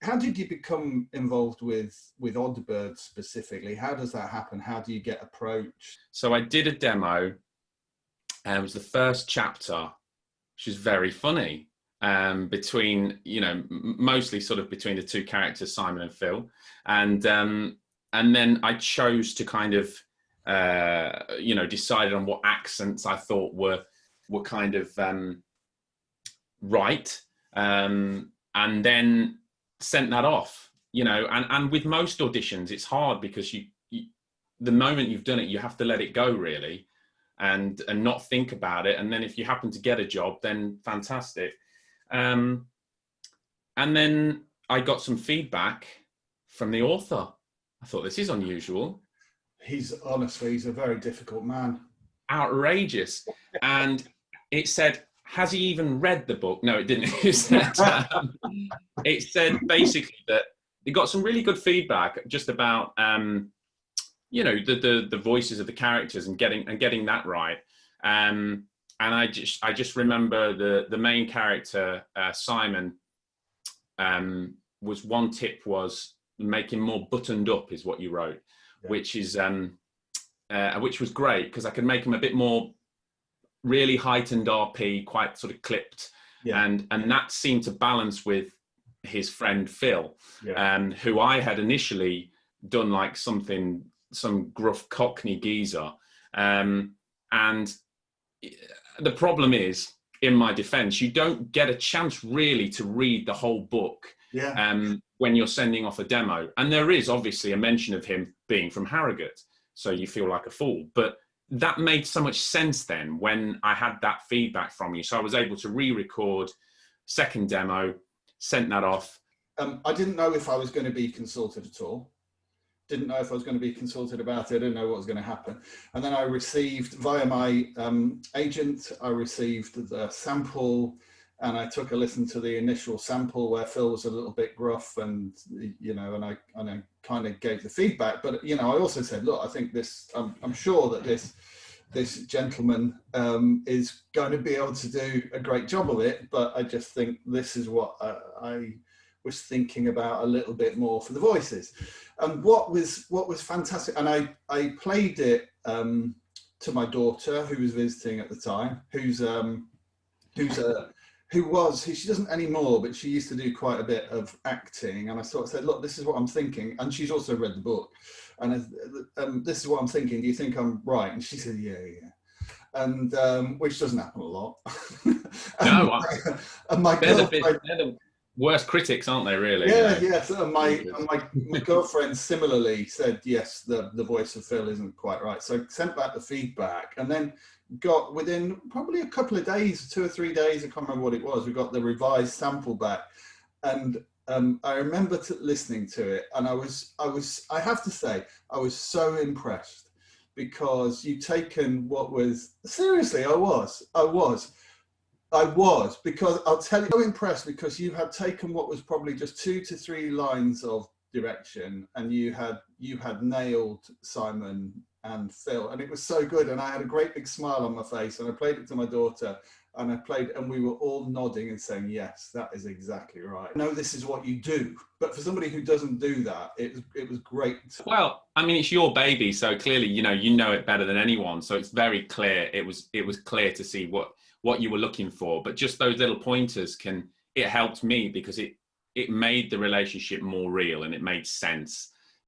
how did you become involved with Oddbird specifically? How does that happen? How do you get approached? So I did a demo, and it was the first chapter, which is very funny, between, you know, mostly sort of between the two characters, Simon and Phil. And then I chose to kind of, you know, decided on what accents I thought were kind of right. And then sent that off, you know, and with most auditions, it's hard because you the moment you've done it, you have to let it go, really, and not think about it. And then if you happen to get a job, then fantastic. And then I got some feedback from the author. I thought, this is unusual. He's a very difficult man. Outrageous. And it said, has he even read the book? No, it didn't. It said basically that it got some really good feedback just about, you know, the voices of the characters and getting that right. And I just remember the main character, Simon, was one tip was make him more buttoned up, is what you wrote, yeah. Which was great because I could make him a bit more really heightened RP, quite sort of clipped, yeah. And that seemed to balance with his friend Phil, yeah. Who I had initially done like some gruff Cockney geezer, and the problem is, in my defence, you don't get a chance really to read the whole book, yeah. When you're sending off a demo, and there is obviously a mention of him being from Harrogate, so you feel like a fool, but that made so much sense then when I had that feedback from you. So I was able to re-record second demo, sent that off. I didn't know if I was going to be consulted at all. Didn't know if I was going to be consulted about it. I didn't know what was going to happen. And then I received, via my agent, I received the sample, and I took a listen to the initial sample where Phil was a little bit gruff, and, you know, and I kind of gave the feedback. But, you know, I also said, look, I think this, I'm sure that this gentleman is going to be able to do a great job of it, but I just think this is what I was thinking about a little bit more for the voices. And what was fantastic, and I played it to my daughter, who was visiting at the time, she doesn't anymore, but she used to do quite a bit of acting. And I sort of said, look, this is what I'm thinking. And she's also read the book. And this is what I'm thinking. Do you think I'm right? And she said, yeah. And which doesn't happen a lot. No, and my girlfriend, they're the worst critics, aren't they, really? Yeah, you know? Yes. And my girlfriend similarly said, yes, the voice of Phil isn't quite right. So I sent back the feedback, and then got, within probably a couple of days, 2 or 3 days, I can't remember what it was, we got the revised sample back. And I remember listening to it, and I have to say, I was so impressed, because you'd taken what was, seriously, I was, because I'll tell you, so impressed, because you had taken what was probably just 2 to 3 lines of direction, and you had nailed Simon and Phil, and it was so good, and I had a great big smile on my face, and I played it to my daughter, and we were all nodding and saying, yes, that is exactly right. I know this is what you do, but for somebody who doesn't do that, it was great. Well, I mean, it's your baby, so clearly, you know it better than anyone, so it's very clear, it was clear to see what you were looking for, but just those little pointers it helped me, because it made the relationship more real, and it made sense.